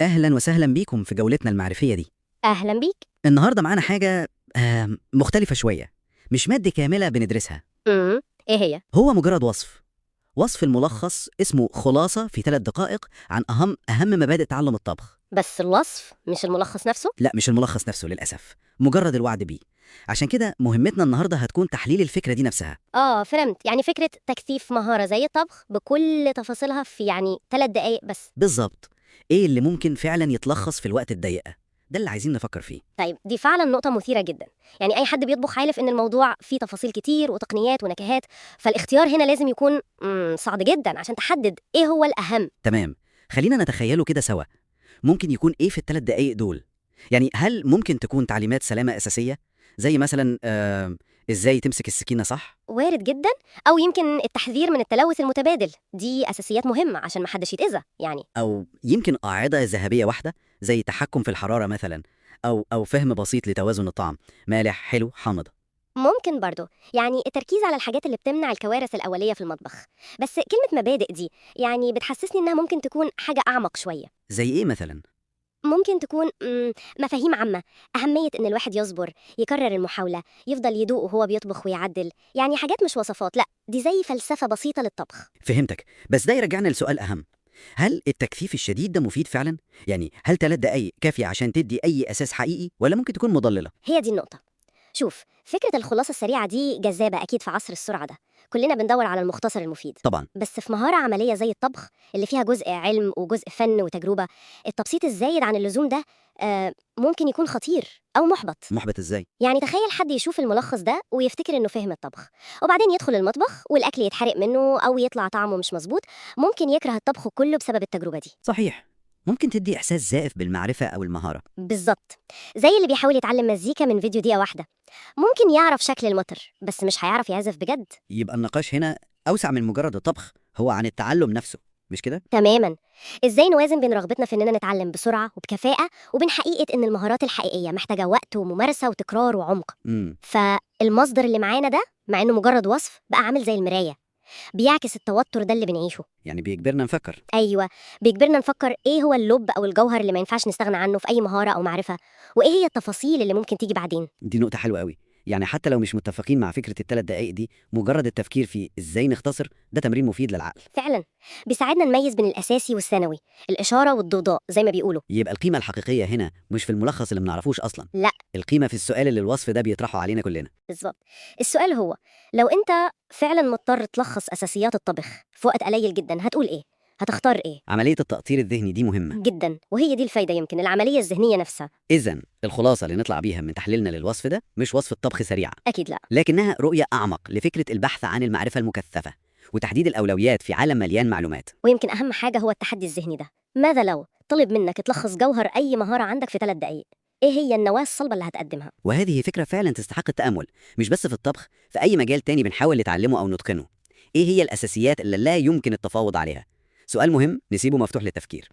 أهلا وسهلا بيكم في جولتنا المعرفية دي. أهلا بيك. النهاردة معانا حاجة مختلفة شوية، مش مادة كاملة بندرسها. امم إيه هي؟ هو مجرد وصف الملخص اسمه خلاصة في 3 دقائق عن أهم مبادئ تعلم الطبخ. بس الوصف مش الملخص نفسه؟ لا، مش الملخص نفسه للأسف، مجرد الوعد بيه. عشان كده مهمتنا النهاردة هتكون تحليل الفكرة دي نفسها. فهمت، يعني فكرة تكثيف مهارة زي الطبخ بكل تفاصيلها في 3 دقايق بس. بالظبط، إيه اللي ممكن فعلا يتلخص في الوقت الضيق؟ ده اللي عايزين نفكر فيه. طيب دي فعلا نقطة مثيرة جدا. يعني أي حد بيطبخ عارف إن الموضوع فيه تفاصيل كتير وتقنيات ونكهات، فالاختيار هنا لازم يكون صعب جدا عشان تحدد إيه هو الأهم. تمام، خلينا نتخيله كده سوا. ممكن يكون إيه في ال3 دقايق دول؟ يعني هل ممكن تكون تعليمات سلامة أساسية؟ زي مثلا إزاي تمسك السكينة صح؟ وارد جدا. أو يمكن التحذير من التلوث المتبادل، دي أساسيات مهمة عشان محدش يتأذى يعني. أو يمكن قاعدة ذهبية واحدة، زي تحكم في الحرارة مثلا، أو فهم بسيط لتوازن الطعم، مالح حلو حامض. ممكن برضو، يعني التركيز على الحاجات اللي بتمنع الكوارث الأولية في المطبخ. بس كلمة مبادئ دي يعني بتحسسني إنها ممكن تكون حاجة أعمق شوية. زي إيه مثلا؟ ممكن تكون مفاهيم عامة. أهمية إن الواحد يصبر، يكرر المحاولة، يفضل يدوق وهو بيطبخ ويعدل. يعني حاجات مش وصفات، لأ دي زي فلسفة بسيطة للطبخ. فهمتك، بس ده يرجعنا لسؤال أهم. هل التكثيف الشديد ده مفيد فعلا؟ يعني هل 3 دقايق كافية عشان تدي أي أساس حقيقي ولا ممكن تكون مضللة؟ هي دي النقطة. شوف، فكرة الخلاصة السريعة دي جذابة أكيد في عصر السرعة ده. كلنا بندور على المختصر المفيد. طبعا. بس في مهارة عملية زي الطبخ اللي فيها جزء علم وجزء فن وتجربة، التبسيط الزايد عن اللزوم ده ممكن يكون خطير أو محبط. محبط إزاي؟ يعني تخيل حد يشوف الملخص ده ويفتكر إنه فهم الطبخ، وبعدين يدخل المطبخ والأكل يتحرق منه أو يطلع طعمه مش مظبوط. ممكن يكره الطبخ كله بسبب التجربة دي. صحيح، ممكن تدي إحساس زائف بالمعرفة أو المهارة. بالظبط، زي اللي بيحاول يتعلم مزيكا من فيديو دقيقة واحدة. ممكن يعرف شكل المطر بس مش هيعرف يعزف بجد. يبقى النقاش هنا أوسع من مجرد الطبخ، هو عن التعلم نفسه، مش كده؟ تماما. ازاي نوازن بين رغبتنا في اننا نتعلم بسرعه وبكفاءه وبين حقيقه ان المهارات الحقيقيه محتاجه وقت وممارسه وتكرار وعمق. امم فالمصدر اللي معانا ده مع انه مجرد وصف بقى عامل زي المرايه، بيعكس التوتر ده اللي بنعيشه. يعني بيجبرنا نفكر. ايوه، بيجبرنا نفكر ايه هو اللب او الجوهر اللي ما ينفعش نستغنى عنه في اي مهاره او معرفه، وايه هي التفاصيل اللي ممكن تيجي بعدين. دي نقطة حلوة قوي. يعني حتى لو مش متفقين مع فكرة ال3 دقايق دي، مجرد التفكير في إزاي نختصر ده تمرين مفيد للعقل. فعلا، بيساعدنا نميز بين الاساسي والثانوي، الاشاره والضوضاء زي ما بيقولوا. يبقى القيمة الحقيقية هنا مش في الملخص اللي منعرفوش أصلا. لا. القيمة في السؤال اللي الوصف ده بيطرحه علينا كلنا. بالظبط. السؤال هو، لو انت فعلا مضطر تلخص اساسيات الطبخ في وقت قليل جدا هتقول ايه؟ هتختار ايه؟ عملية التقطير الذهني دي مهمة. جدا، وهي دي الفايده، يمكن العمليه الذهنيه نفسها. إذن الخلاصة اللي نطلع بيها من تحليلنا للوصف ده مش وصفة طبخ سريعة، اكيد لا. لكنها رؤية أعمق لفكرة البحث عن المعرفة المكثفة وتحديد الأولويات في عالم مليان معلومات. ويمكن اهم حاجه هو التحدي الذهني ده. ماذا لو طلب منك تلخص جوهر اي مهاره عندك في 3 دقائق؟ ايه هي النواه الصلبه اللي هتقدمها؟ وهذه فكرة فعلا تستحق التأمل، مش بس في الطبخ، في أي مجال تاني بنحاول نتعلمه أو نتقنه. إيه هي الأساسيات اللي لا يمكن التفاوض عليها؟ سؤال مهم نسيبه مفتوح للتفكير.